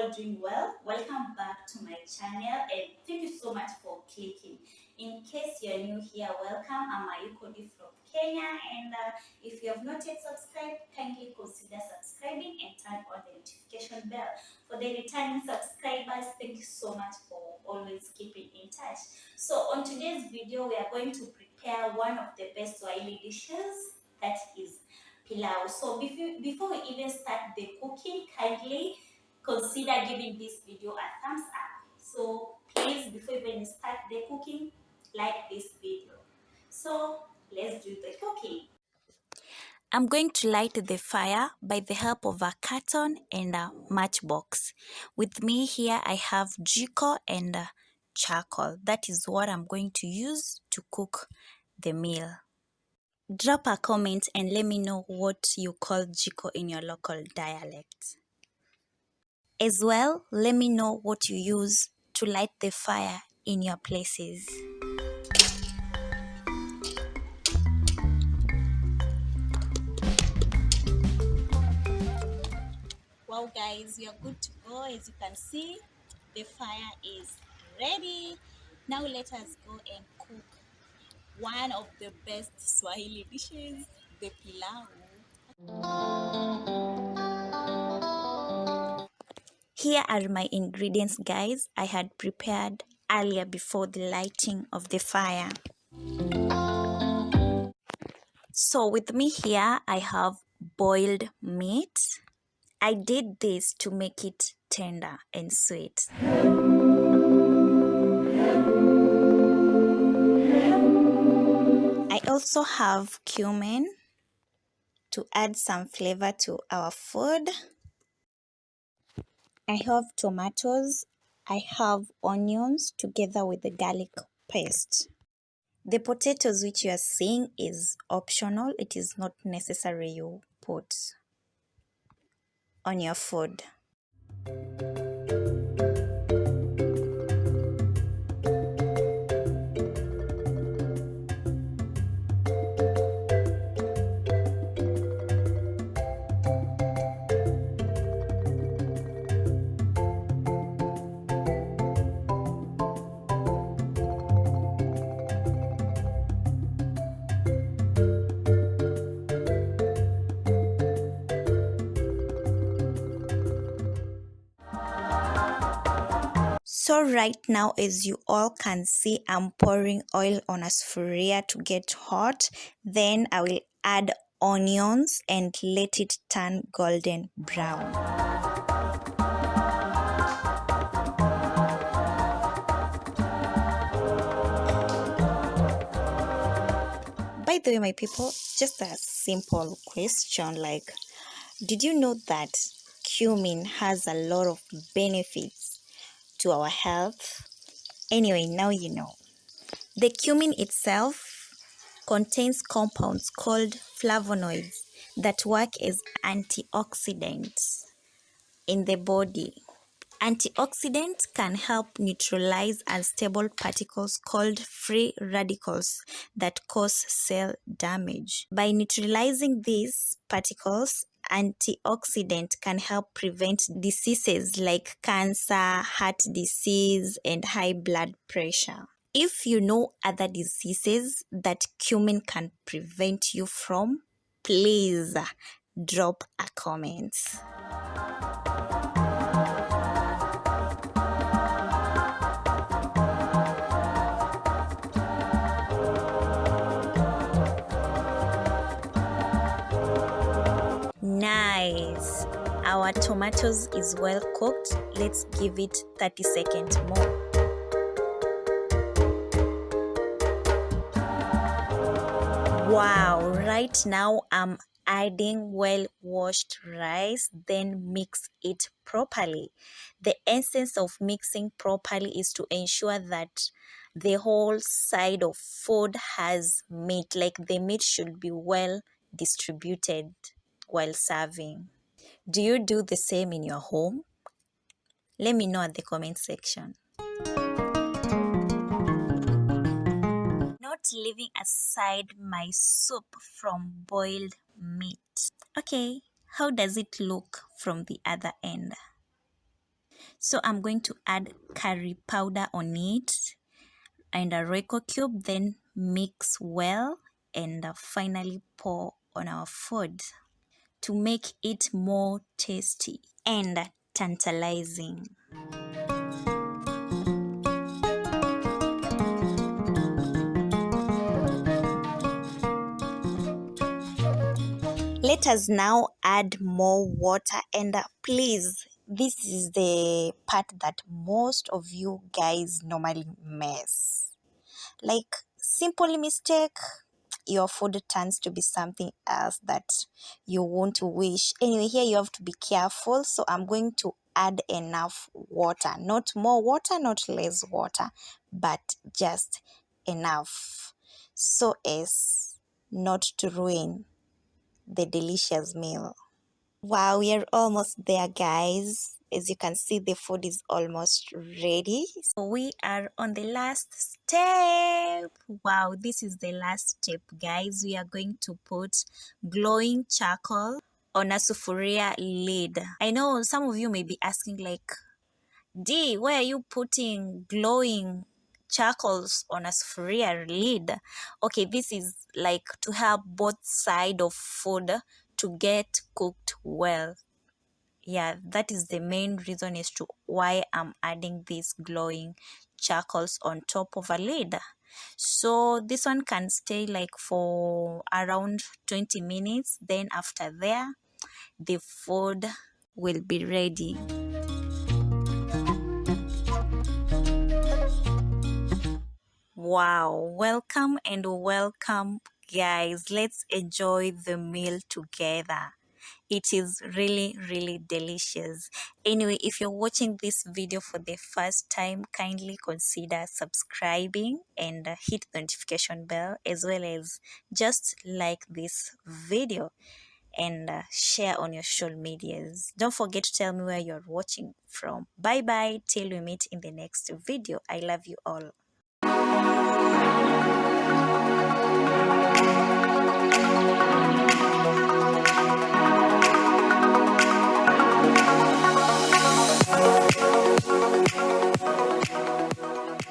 all doing well? Welcome back to my channel and thank you so much for clicking. In case you're new here, welcome. I'm Ayuko Dee from Kenya, and if you have not yet subscribed, kindly consider subscribing and turn on the notification bell. For the returning subscribers, thank you so much for always keeping in touch. So on today's video, we are going to prepare one of the best Swahili dishes, that is pilau. So before we even start the cooking, kindly consider giving this video a thumbs up. So please, before you even start the cooking, like this video. So let's do the cooking. I'm going to light the fire by the help of a carton and a matchbox. With me here I have jiko and charcoal. That is what I'm going to use to cook the meal. Drop a comment and let me know what you call jiko in your local dialect. As well, let me know what you use to light the fire in your places. Wow guys, we are good to go. As you can see, the fire is ready. Now let us go and cook one of the best Swahili dishes, the pilau. Here are my ingredients, guys. I had prepared earlier before the lighting of the fire. So with me here, I have boiled meat. I did this to make it tender and sweet. I also have cumin to add some flavor to our food. I have tomatoes. I have onions together with the garlic paste. The potatoes which you are seeing is optional. It is not necessary you put on your food. So right now, as you all can see, I'm pouring oil on a sufuria to get hot. Then I will add onions and let it turn golden brown. By the way, my people, just a simple question, like, did you know that cumin has a lot of benefits to our health? Anyway, now you know. The cumin itself contains compounds called flavonoids that work as antioxidants in the body. Antioxidants can help neutralize unstable particles called free radicals that cause cell damage. By neutralizing these particles, antioxidant can help prevent diseases like cancer, heart disease, and high blood pressure. If you know other diseases that cumin can prevent you from, please drop a comment. Nice. Our tomatoes is well cooked. Let's give it 30 seconds more. Wow, right now I'm adding well-washed rice, then mix it properly. The essence of mixing properly is to ensure that the whole side of food has meat, like the meat should be well distributed while serving. Do you do the same in your home? Let me know at the comment section. Not leaving aside my soup from boiled meat. Okay, how does it look from the other end? So I'm going to add curry powder on it and a Royco cube, then mix well and finally pour on our food to make it more tasty and tantalizing. Let us now add more water, and please, this is the part that most of you guys normally miss. Like, simple mistake, your food turns to be something else that you won't wish. Anyway, here you have to be careful. So I'm going to add enough water, not more water, not less water, but just enough so as not to ruin the delicious meal. Wow, we are almost there, guys. As you can see, the food is almost ready. So we are on the last step. Wow, this is the last step, guys. We are going to put glowing charcoal on a sufuria lid. I know some of you may be asking like, Dee, why are you putting glowing charcoals on a sufuria lid? Okay, this is like to help both side of food to get cooked well. Yeah, that is the main reason as to why I'm adding these glowing charcoals on top of a lid. So this one can stay like for around 20 minutes. Then after there, the food will be ready. Wow, welcome and welcome, guys. Let's enjoy the meal together. It is really, really delicious. Anyway, if you're watching this video for the first time, kindly consider subscribing and hit the notification bell, as well as just like this video and share on your social medias. Don't forget to tell me where you're watching from. Bye bye till we meet in the next video. I love you all.